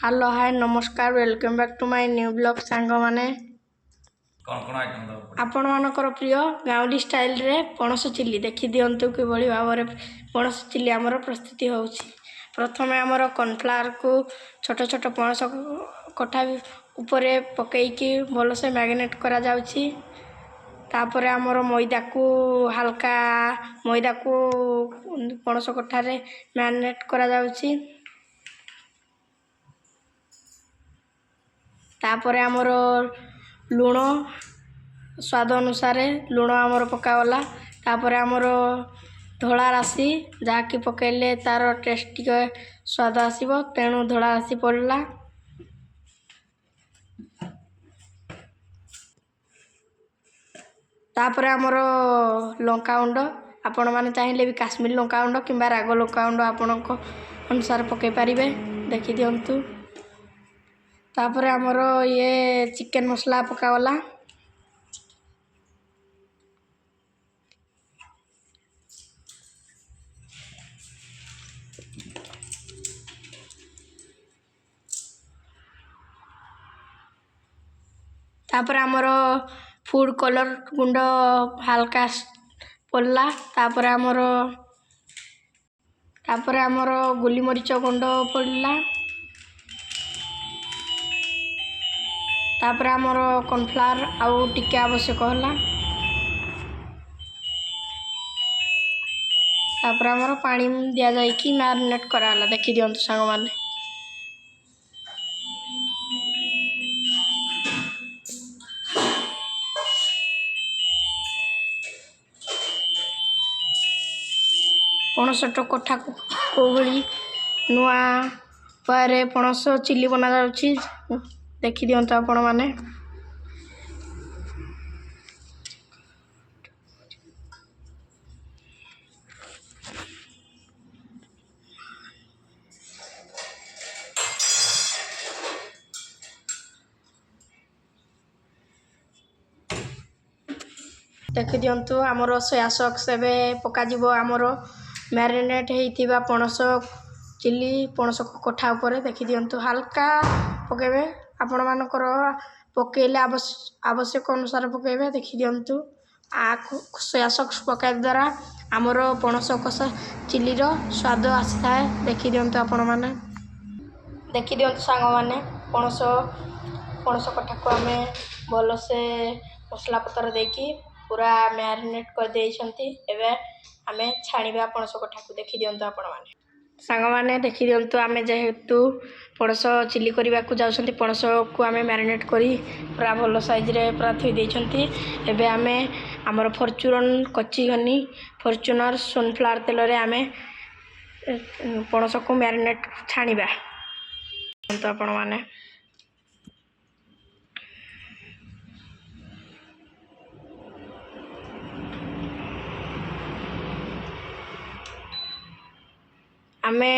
Hello hi नमस्कार welcome back to my new blog song माने कौन आइटम दो आपण मानकर प्रिय गाउली स्टाइल रे पणस चिल्ली देखि दियंतु कि बड़ी भाव पणस चिल्ली आमर प्रस्तुति होउछि। प्रथमे आमर कॉर्नफ्लावर को छोट छोट पणस कटा ऊपरे पकईकी भल से मैरिनेट करा जाउछि। तापरे आमर मैदा को हल्का मैदा को पणस कठा रे मैरिनेट करा जाउछि। तापरे आमर लुण स्वाद अनुसार लुण आमर पकागला। तापरे आमर धड़ा राशि जहाँकि पकईले तार टेस्ट टिके स्वाद आसीबो तेणु धड़ा राशि पड़ला। तापरे आमर लंका गुंड आपण माने चाहिले भी काश्मीरी लंका गुंड किंबा राग लंका गुंड आपणक अनुसार पकई पारिबे देखि दियंतु। तापरे आमर ये चिकन मसला पकागला। तापरे आमर फूड कलर गुंड हल्का पड़ला। तापरे आमर गोली मरीच गुंड पड़ला। तापरे आमर कॉर्नफ्लावर आउ टिके आवश्यक होला। तापरे आमर पानी दिया जाय कि मैरिनेट कराला देखि दियंतु सांग माने। पणस कठा को भली नुआ उपाय पणस चिल्ली बना जाउछि देखि दियंतु आपण माने। देखि दियंतु आमर सोया सॉस एबे पका जिवो आमर मैरिनेट हेइथिबा पणस चिल्ली पणस कठा ऊपर देखि दियंतु हल्का पकेबे आपण मानकर पकेले आवश्यक अनुसार पकेबे देखि दियंतु। सोया सॉस पकाय द्वारा आमर पणस कषा चिल्ली रो स्वाद आसीथाए देखि दियंतु आपण माने। देखि दियंतु सांग माने पणस कठा को आमे भल से मसला पतर देकी पूरा मैरिनेट कर देइछंती। एबे आमे छाणीबा पणस कठा को देखि दियंतु आपण माने। सांग माने देखि दियंतु आमे जेहेतु पणस चिल्ली करिबा को जाउछंती पणस को आमे मैरिनेट करी पूरा भल साइज रे पूरा थई देइछंती। एबे आमे हमर फॉर्च्यून कच्ची घनी फॉर्च्यूनर सनफ्लावर तेल रे आमे पणस को मैरिनेट छाणीबा तो आपण माने। आमे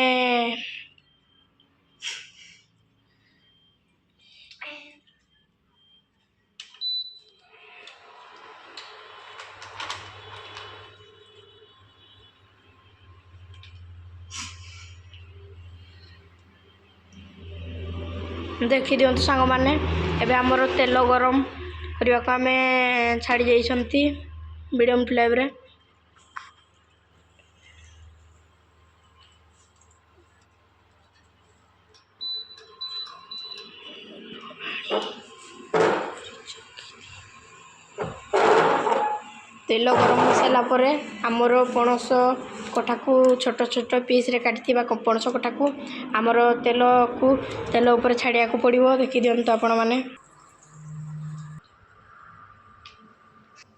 देखि दियंतु सांग माने एबे हमर तेल गरम करिया को आमे छाड़ी जाइछंती मीडियम फ्लेम रे। तेल गरम हो सारा पर आमर पणस कठा को छोट छोट पीस रे काटिथिबा पणस कठा को आमर तेल ऊपर छाड़िया को पड़िबो देखि दियंतु आपण माने।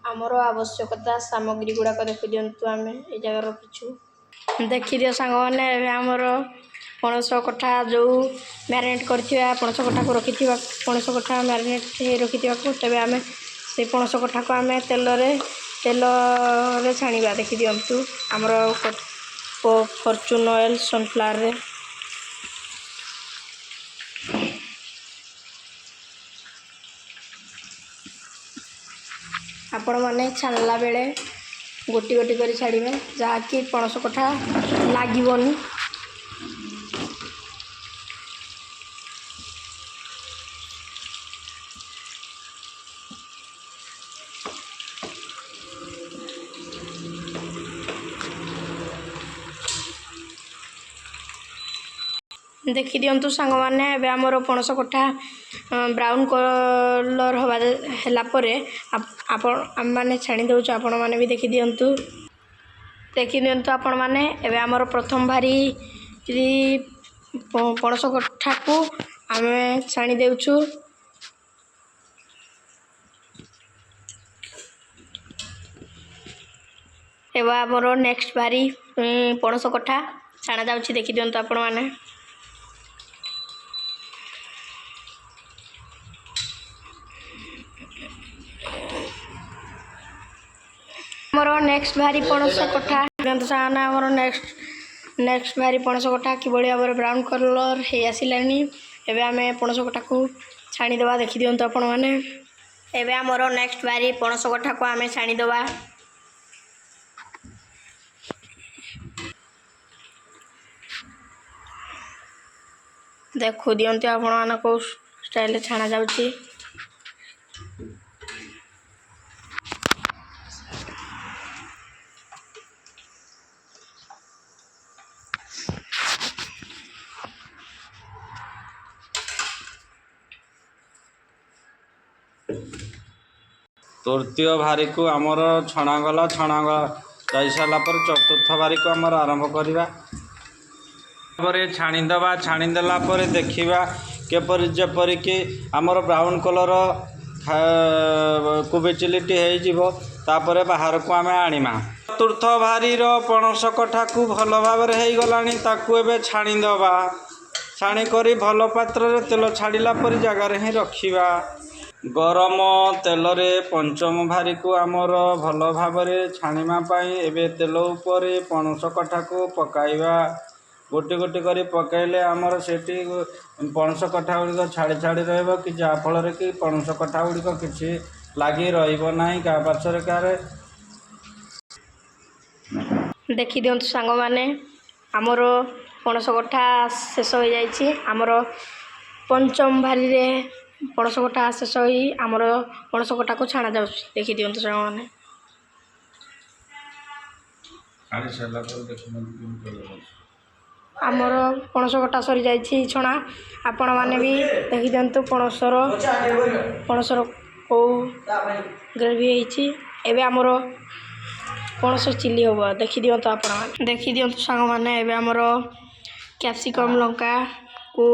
आमर आवश्यकता सामग्री गुडा को देखि दियंतु आमे ए जगह रखिछु देखि दियो सांग माने। आमर पणस कठा जो मैरिनेट करथिबा पणस कठा को रखिथिबा पणस कठा मैरिनेट हे रखिथिबा को तबे आमे से पणस कठा को आमे तेल रे छाणीबा देखि दियंतु आमर फॉर्च्यून ऑयल सनफ्लावर रे। आपण माने छाणला बेले गोटी गोटी करी छाड़िबे जहाँकि पणस कठा लागिबोनी। ଦେଖିଦିଅନ୍ତୁ ସାଙ୍ଗମାନେ, ଏବେ ଆମର ପଣସ କଠା ବ୍ରାଉନ୍ କଲର୍ ହେଲା ପରେ ଆମେମାନେ ଛାଣି ଦେଉଛୁ। ଆପଣମାନେ ବି ଦେଖିଦିଅନ୍ତୁ ଆପଣମାନେ। ଏବେ ଆମର ପ୍ରଥମ ଭାରି ପଣସ କଠାକୁ ଆମେ ଛାଣି ଦେଉଛୁ। ଏବେ ଆମର ନେକ୍ସଟ ଭାରି ପଣସ କଠା ଛଣା ଯାଉଛି। ଦେଖିଦିଅନ୍ତୁ ଆପଣମାନେ। ଆମର ନେକ୍ସଟ ଭାରି ପଣସ କଠା ଆମର ନେକ୍ସଟ ଭାରି ପଣସ କଠା କିଭଳି ଭାବରେ ବ୍ରାଉନ୍ କଲର୍ ହେଇ ଆସିଲାଣି। ଏବେ ଆମେ ପଣସ କଠାକୁ ଛାଣିଦେବା। ଦେଖିଦିଅନ୍ତୁ ଆପଣମାନେ। ଏବେ ଆମର ନେକ୍ସଟ ଭାରି ପଣସ କଠାକୁ ଆମେ ଛାଣିଦେବା। ଦେଖୁଦିଅନ୍ତୁ ଆପଣମାନେ କେଉଁ ଷ୍ଟାଇଲରେ ଛଣା ଯାଉଛି। ତୃତୀୟ ଭାରିକୁ ଆମର ଛଣାଗଲା ଯାଇସାରିଲା ପରେ ଚତୁର୍ଥ ଭାରିକୁ ଆମର ଆରମ୍ଭ କରିବା। ତାପରେ ଛାଣିଦେଲା ପରେ ଦେଖିବା ଯେପରିକି ଆମର ବ୍ରାଉନ୍ କଲର୍ କୋବି ଚିଲିଟି ହେଇଯିବ। ତାପରେ ବାହାରକୁ ଆମେ ଆଣିବା। ଚତୁର୍ଥ ଭାରିର ପଣସ କଠାକୁ ଭଲ ଭାବରେ ହେଇଗଲାଣି। ତାକୁ ଏବେ ଛାଣିଦେବା। ଛାଣିକରି ଭଲ ପାତ୍ରରେ ତେଲ ଛାଡ଼ିଲା ପରି ଜାଗାରେ ହିଁ ରଖିବା। ଗରମ ତେଲରେ ପଞ୍ଚମ ଭାରିକୁ ଆମର ଭଲ ଭାବରେ ଛାଣିବା ପାଇଁ ଏବେ ତେଲ ଉପରେ ପଣସ କଠାକୁ ପକାଇବା। ଗୋଟି ଗୋଟି କରି ପକାଇଲେ ଆମର ସେଠି ପଣସ କଠା ଗୁଡ଼ିକ ଛାଡ଼ି ରହିବ କି, ଯାହାଫଳରେ କି ପଣସ କଠା ଗୁଡ଼ିକ କିଛି ଲାଗି ରହିବ ନାହିଁ କାହା ପାର୍ଶ୍ୱରେ କାହାରେ। ଦେଖିଦିଅନ୍ତୁ ସାଙ୍ଗମାନେ, ଆମର ପଣସ କଠା ଶେଷ ହୋଇଯାଇଛି। ଆମର ପଞ୍ଚମ ଭାରିରେ ପଣସ କଠା ଶେଷ ହୋଇ ଆମର ପଣସ କଠାକୁ ଛଣା ଯାଉଛି। ଦେଖିଦିଅନ୍ତୁ ସାଙ୍ଗମାନେ। ଆମର ପଣସ କଠା ସରିଯାଇଛି ଛଣା। ଆପଣମାନେ ବି ଦେଖିଦିଅନ୍ତୁ ପଣସର କେଉଁ ଗ୍ରେଭି ହେଇଛି। ଏବେ ଆମର ପଣସ ଚିଲି ହେବ। ଦେଖିଦିଅନ୍ତୁ ଆପଣମାନେ। ଦେଖିଦିଅନ୍ତୁ ସାଙ୍ଗମାନେ, ଏବେ ଆମର କ୍ୟାପ୍ସିକମ୍ ଲଙ୍କାକୁ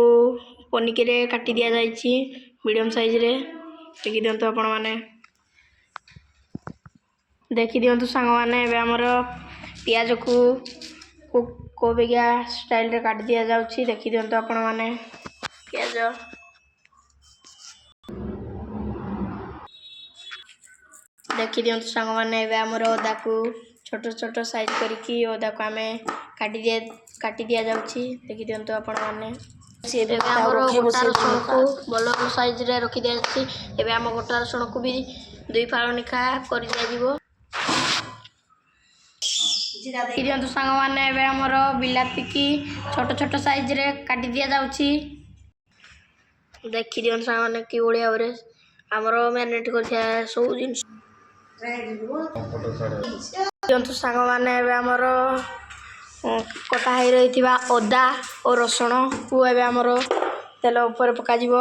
ପନିକିରେ କାଟି ଦିଆଯାଇଛି ମିଡ଼ିୟମ୍ ସାଇଜ୍ରେ। ଦେଖିଦିଅନ୍ତୁ ଆପଣମାନେ। ଦେଖିଦିଅନ୍ତୁ ସାଙ୍ଗମାନେ, ଏବେ ଆମର ପିଆଜକୁ କୋବିଆ ଷ୍ଟାଇଲ୍ରେ କାଟି ଦିଆଯାଉଛି। ଦେଖିଦିଅନ୍ତୁ ଆପଣମାନେ। ପିଆଜ ଦେଖିଦିଅନ୍ତୁ ସାଙ୍ଗମାନେ, ଏବେ ଆମର ଅଦାକୁ ଛୋଟ ଛୋଟ ସାଇଜ୍ କରିକି ଅଦାକୁ ଆମେ କାଟି ଦିଆଯାଉଛି। ଦେଖିଦିଅନ୍ତୁ ଆପଣମାନେ। ଏବେ ଆମର ଗୋଟା ରସୁଣକୁ ଭଲ ସାଇଜ୍ରେ ରଖି ଦିଆଯାଉଛି। ଏବେ ଆମ ଗୋଟା ରସୁଣକୁ ବି 2 ଫାଳ ଲେଖା କରି ଦିଆଯିବ। ଦେଖିଦିଅନ୍ତୁ ସାଙ୍ଗମାନେ, ଏବେ ଆମର ବିଲାତିକି ଛୋଟ ଛୋଟ ସାଇଜ୍ରେ କାଟି ଦିଆଯାଉଛି। ଦେଖିଦିଅନ୍ତୁ ସାଙ୍ଗମାନେ କିଭଳି ଭାବରେ ଆମର ମ୍ୟାରିନେଟ୍ କରିଥିବା ସବୁ ଜିନିଷ। ଦେଖିଦିଅନ୍ତୁ ସାଙ୍ଗମାନେ, ଏବେ ଆମର କଟା ହେଇ ରହିଥିବା ଅଦା ଓ ରସୁଣକୁ ଏବେ ଆମର ତେଲ ଉପରେ ପକାଯିବ।